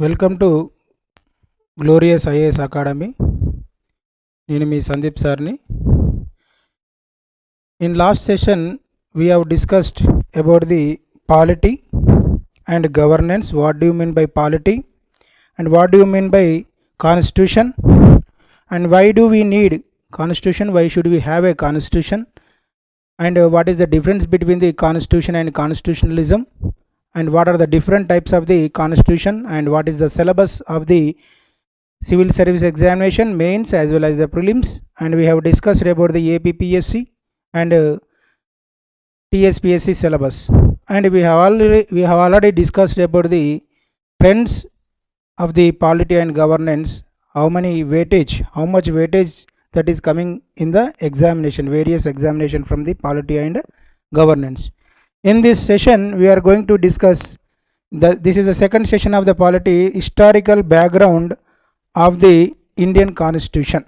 Welcome to glorious IAS academy. నేను మీ సందీప్ సార్ని. In last session we have discussed about the polity and governance. What do you mean by polity and what do you mean by constitution, and why do we need constitution, why should we have a constitution, and what is the difference between the constitution and constitutionalism, and what are the different types of the constitution, and what is the syllabus of the civil service examination, mains as well as the prelims. And we have discussed about the APPSC and TSPSC syllabus, and we have already discussed about the trends of the polity and governance, how much weightage that is coming in the examination, various examination from the polity and governance. In this session we are going to discuss this is the second session of the polity, historical background of the Indian Constitution.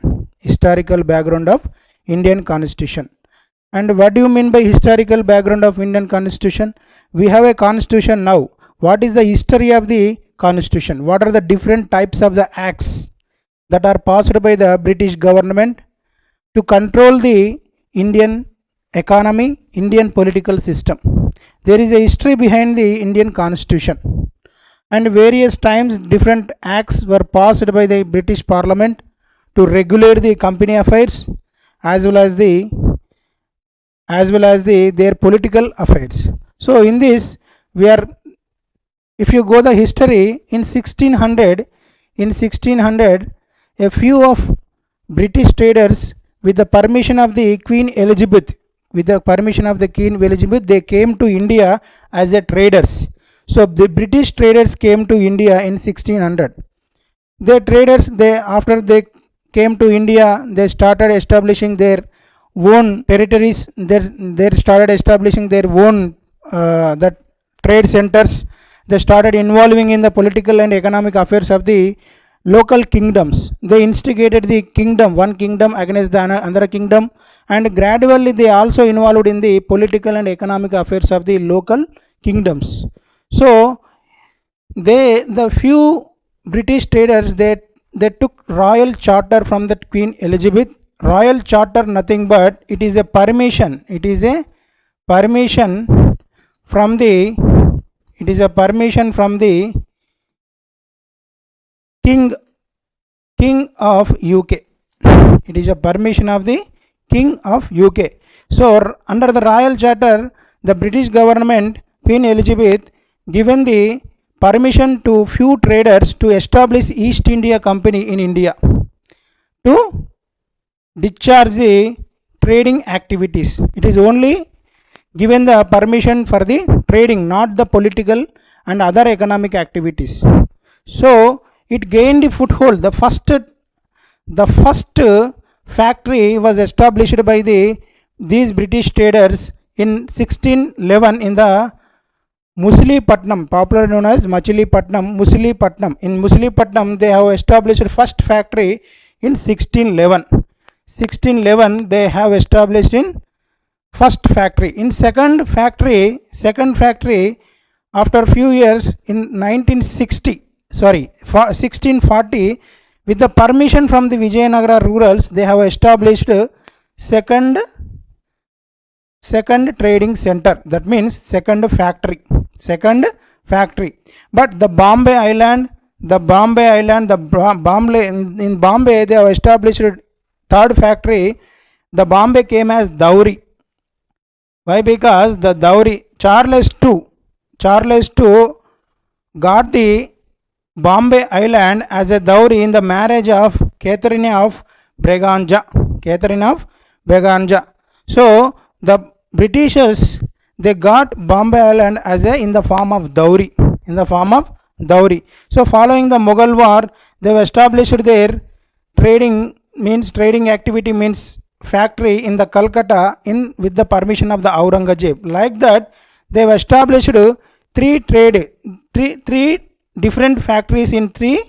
And what do you mean by historical background of Indian Constitution? We have a constitution now. What is the history of the constitution? What are the different types of the acts that are passed by the British government to control the Indian economy, Indian political system? There is a history behind the Indian Constitution, and various times different acts were passed by the British Parliament to regulate the company affairs as well as their political affairs. So in this we are, if you go the history, in 1600 a few of British traders, with the permission of the Queen Elizabeth, they came to India as a traders. So the British traders came to India in 1600. After they came to India, they started establishing their own territories. They started establishing their own that trade centers. They started involving in the political and economic affairs of the local kingdoms. They instigated the one kingdom against the another kingdom, and gradually they also involved in the political and economic affairs of the local kingdoms. So the few British traders, they took royal charter from the Queen Elizabeth. Royal charter nothing but it is a permission from the king of UK. It is a permission of the king of UK. So under the royal charter, the British government, Queen Elizabeth, given the permission to few traders to establish East India Company in India to discharge the trading activities. It is only given the permission for the trading, not the political and other economic activities. So it gained foothold. The first factory was established by these British traders in 1611 in the Muslihatnam, popularly known as Muslihatnam. In Muslihatnam they have established first factory in 1611 they have established in first factory. In second factory after few years in 1640, with the permission from the Vijayanagara rurals, they have established second trading center, that means second factory. But in Bombay they have established third factory. The Bombay came as dowry. Why? Because the dowry, Charles II got the Bombay Island as a dowry in the marriage of Catherine of Braganza. So the Britishers, they got Bombay Island as in the form of dowry. So following the Mughal war, they have established their trading activity, means factory in the Calcutta with the permission of the Aurangzeb. Like that they have established three different factories in 3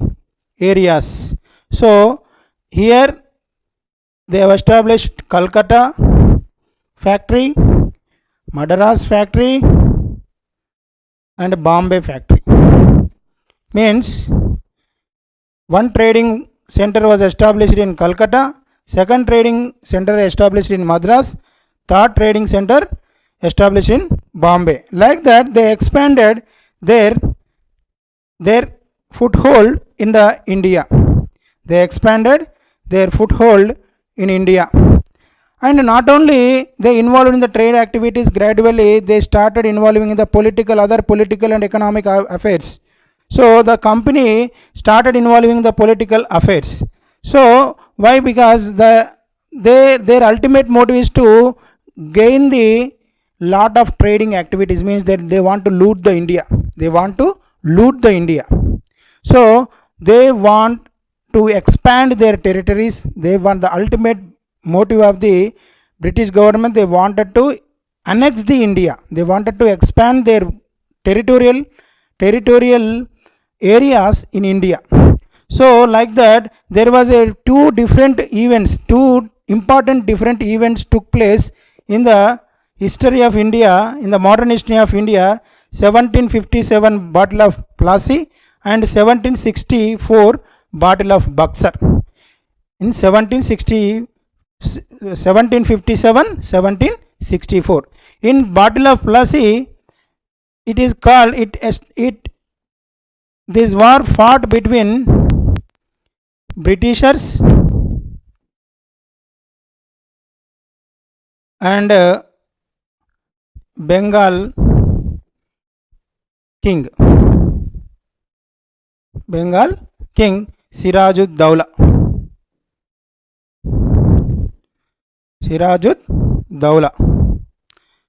areas. So here they have established Calcutta factory, Madras factory and Bombay factory. Means one trading center was established in Calcutta, second trading center established in Madras, third trading center established in Bombay. Like that, they expanded their foothold in the India. They expanded their foothold in India. And not only they involved in the trade activities, gradually they started involving in the other political and economic affairs. So the company started involving the political affairs. So why? Because their ultimate motive is to gain the lot of trading activities, means that they want to loot the India. They want to loot the India. So they want to expand their territories. They want the ultimate motive of the British government. They wanted to annex the India. They wanted to expand their territorial areas in India. So like that, there was two important different events took place in the history of India, in the modern history of India. 1757 Battle of Plassey and 1764 Battle of Buxar. In 1757-1764. In Battle of Plassey, it is called this war fought between Britishers and Bengal king Sirajud-Dowla.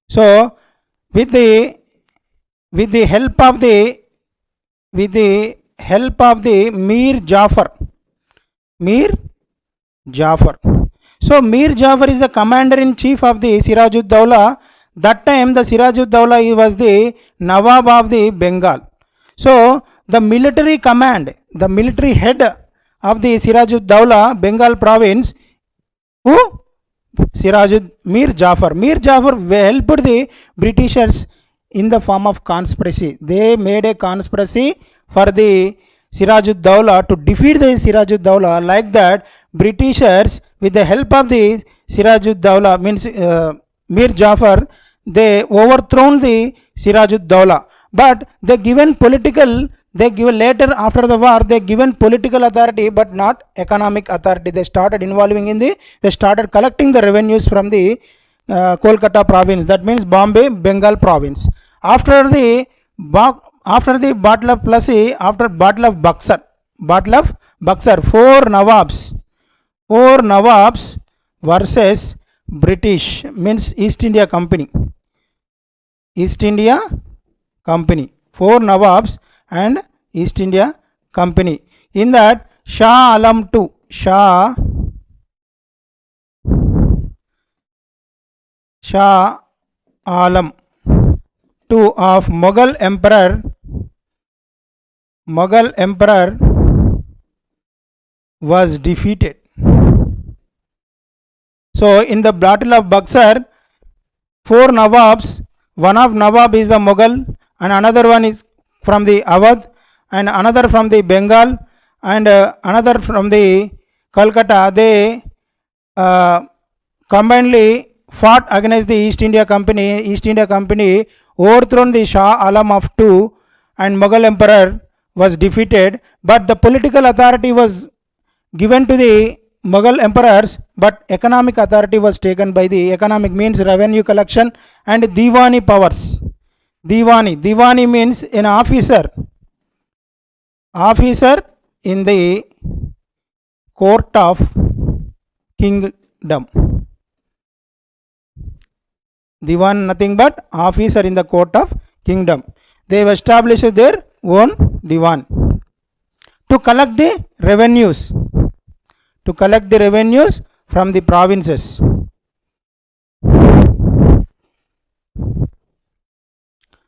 So with the help of the Mir Jafar. So Mir Jafar is the commander in chief of the Sirajud-Dowla. That time the Sirajud-Dowla was the Nawab of the Bengal. So the military command, the military head of the Sirajud-Dowla Bengal province, who? Mir Jafar. Mir Jafar helped the Britishers in the form of conspiracy. They made a conspiracy for the Sirajud-Dowla to defeat the Sirajud-Dowla. Like that, Britishers, with the help of the Sirajud-Dowla, means Mir Jafar, they overthrown the Sirajud-Dowla. But later after the war, they given political authority but not economic authority. They started they started collecting the revenues from the Kolkata province, that means Bombay Bengal province. After the Battle of Plassey, after Battle of Buxar, four Nawabs versus British, means East India Company. Four Nawabs and East India Company. In that, Shah Alam II of Mughal Emperor was defeated. So in the Battle of Buxar, four Nawabs, one of Nawab is the Mughal, and another one is from the Awadh, and another from the Bengal, and another from the Calcutta. They combinedly fought against the East India Company. East India Company overthrown the Shah Alam of II, and Mughal Emperor was defeated. But the political authority was given to the Mughal emperors, but economic authority was taken by the economic, means revenue collection and Diwani powers. Diwani means an officer in the court of kingdom. Diwan, nothing but officer in the court of kingdom. They have established their own Diwan to collect the revenues from the provinces.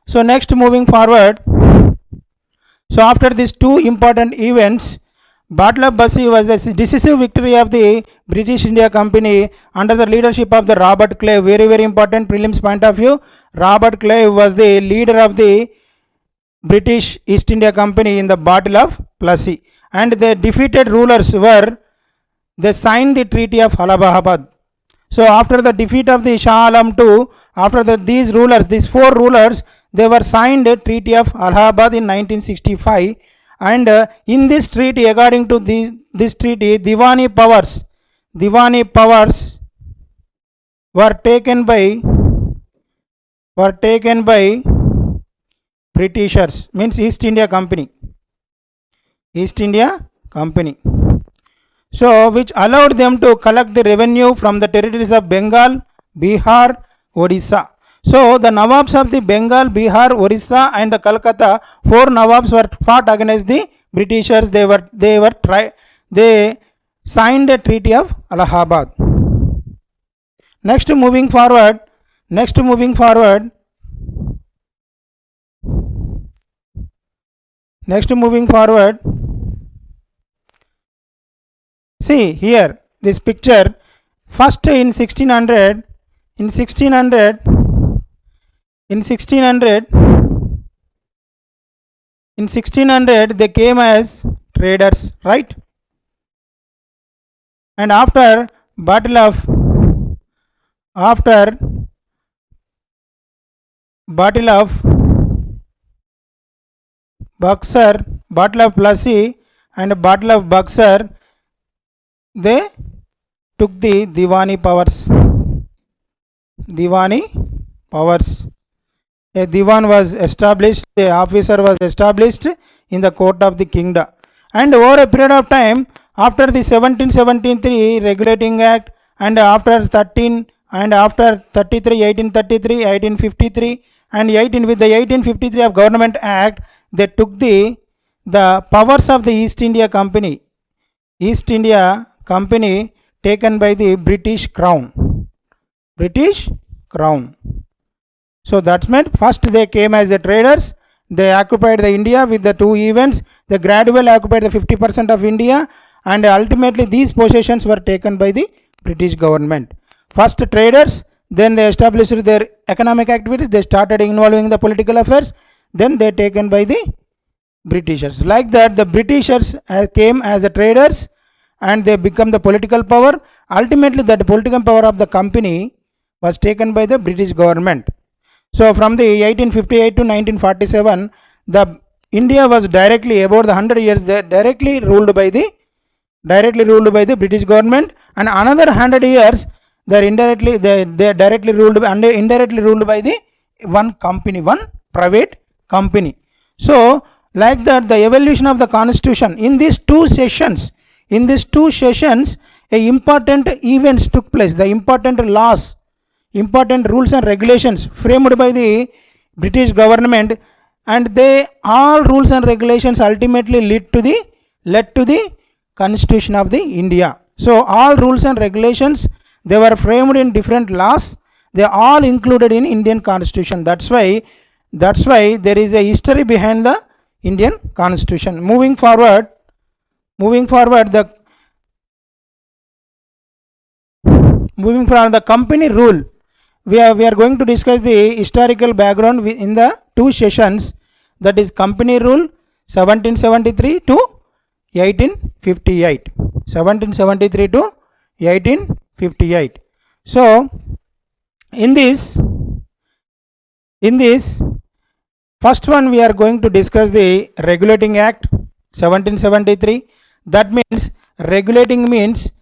So next, moving forward, so after these two important events, Battle of Bassi was a decisive victory of the British India Company under the leadership of the Robert Clive. Very, very important prelims point of view. Robert Clive was the leader of the British East India Company in the Battle of Plassey, and the defeated rulers were, they signed the Treaty of Allahabad. So after the defeat of the Shah Alam II, after these rulers, these four rulers, they were signed the Treaty of Allahabad in 1965, and in this treaty, according to this treaty, Diwani powers were taken by Britishers, means East India Company. So which allowed them to collect the revenue from the territories of Bengal, Bihar, Odisha. So the Nawabs of the Bengal, Bihar, Orissa and the Calcutta, four Nawabs were fought against the Britishers. They signed a Treaty of Allahabad. Next moving forward, see here this picture. First in 1600 they came as traders, right? And after battle of Buxar, battle of Plassey and battle of Buxar, they took the Diwani powers. A Diwan was established, a officer was established in the court of the kingdom, and over a period of time, after the 1773 Regulating Act, and after 13 and after 33, 1833, 1853 and 18 with the 1853 of Government Act, they took the powers of the East India Company taken by the British Crown. So that's meant first they came as the traders, they occupied the India with the two events, they gradually occupied the 50% of India, and ultimately these possessions were taken by the British government. First traders, then they established their economic activities, they started involving the political affairs, then they taken by the Britishers. Like that, the Britishers came as the traders and they become the political power. Ultimately, that political power of the company was taken by the British government. So from the 1858 to 1947, the India was directly, about the 100 years, directly ruled by the British government, and another 100 years they directly ruled and indirectly ruled by the one private company. So like that, the evolution of the constitution in these two sessions, a important events took place, the important laws, important rules and regulations framed by the British government, and they all rules and regulations ultimately led to the constitution of the India. So all rules and regulations, they were framed in different laws, they all included in Indian constitution. That's why there is a history behind the Indian constitution. Moving forward, the company rule, we are going to discuss the historical background in the two sessions, that is company rule 1773 to 1858. So in this first one, we are going to discuss the Regulating Act 1773. That means regulating means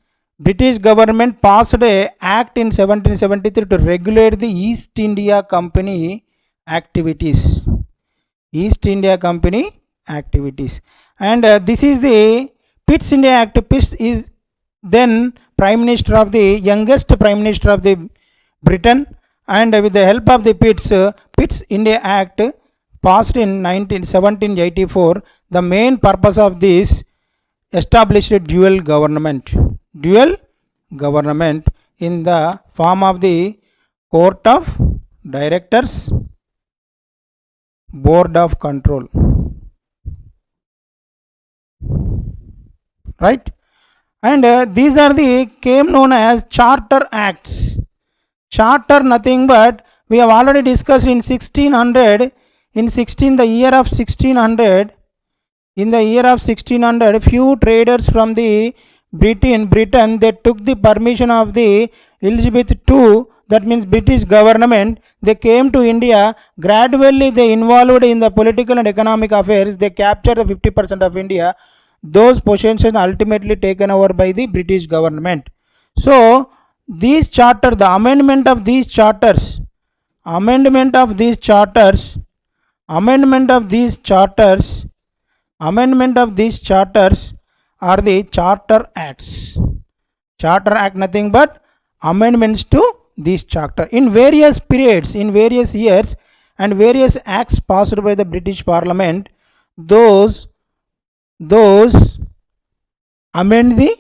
British government passed a act in 1773 to regulate the East India Company activities. And this is the Pitt's India Act. Pitt is then Prime Minister of the youngest Prime Minister of the Britain, and with the help of the Pitt's India Act passed in 1784, the main purpose of this established dual government in the form of the Court of Directors, Board of Control. right? And these are the came known as Charter Acts. Charter nothing but we have already discussed in 1600, in 16 the year of 1600, in the year of 1600 few traders from the Britain they took the permission of the Elizabeth II, that means British government. They came to India, gradually they involved in the political and economic affairs, they captured the 50% of India. Those possessions ultimately taken over by the British government. So these charter, the amendment of these charters, amendment of these charters are the Charter Acts. Charter Act nothing but amendments to this charter in various periods, in various years, and various acts passed by the British Parliament. Those amend the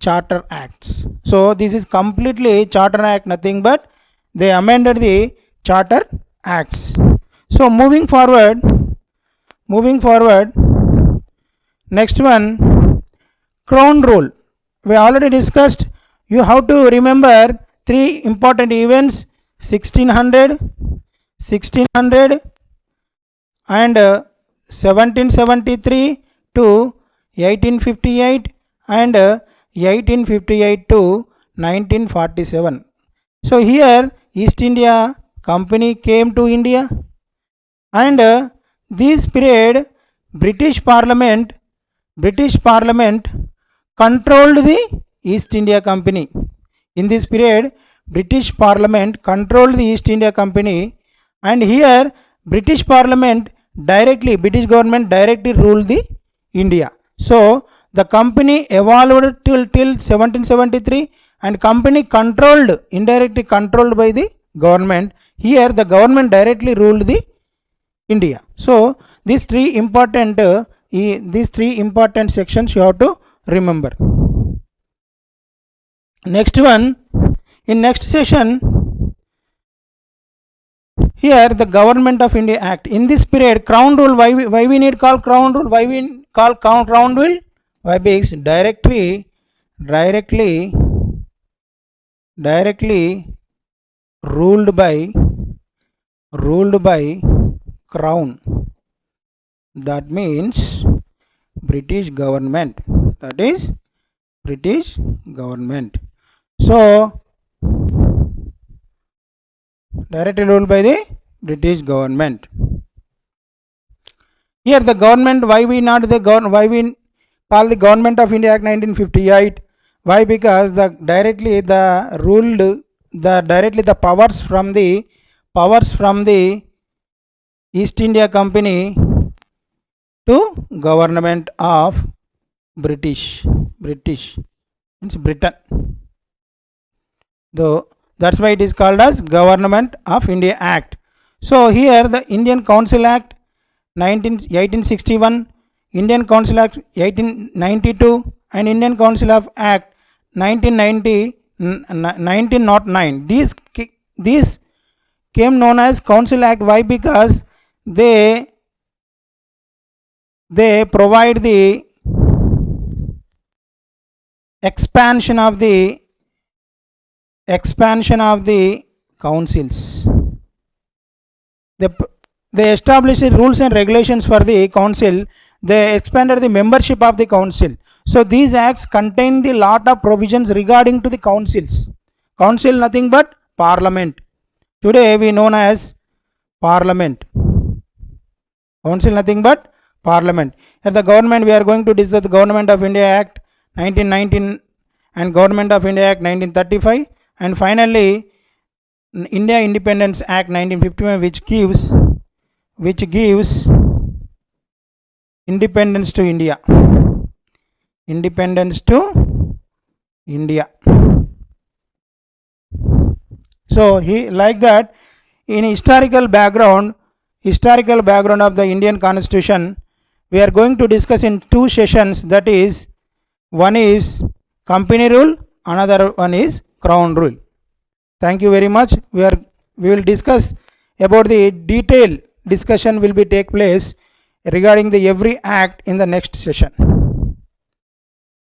Charter Acts. So this is completely Charter Act nothing but they amended the Charter Acts. So moving forward, next one, Crown Rule. We already discussed. You have to remember three important events: 1600 and 1773 to 1858 and 1858 to 1947. So here East India Company came to India, and this period British Parliament controlled the East India Company. In this period British Parliament controlled the East India Company, and here British government directly ruled the India. So the company evolved till 1773, and company indirectly controlled by the government. Here the government directly ruled the India. So these three important sections you have to remember. Next one, in next session, here the Government of India Act. In this period, Crown Rule, why we need call Crown Rule? Why we call Crown Rule? Why? Because directly ruled by Crown. That means British government. That is British government. So directly ruled by the British government. Here the government, why we call the Government of India Act 1958? Why? Because directly the powers from the East India Company to government of British means Britain. Though that's why it is called as Government of India Act. So here the Indian Council Act 1861, Indian Council Act 1892, and Indian Council of Act 1909. These came known as Council Act. Why? Because they provide the expansion of the councils. They established rules and regulations for the council. They expanded the membership of the council. So these acts contain the lot of provisions regarding to the councils. Council nothing but Parliament. Today we known as Parliament. Council nothing but Parliament. At the government, we are going to discuss the Government of India Act 1919 and Government of India Act 1935, and finally India Independence Act 1951, which gives independence to India. So like that, in historical background of the Indian Constitution, we are going to discuss in two sessions. That is, one is Company Rule, another one is Crown Rule. Thank you very much. We will discuss about the detailed discussion will be take place regarding the every act in the next session.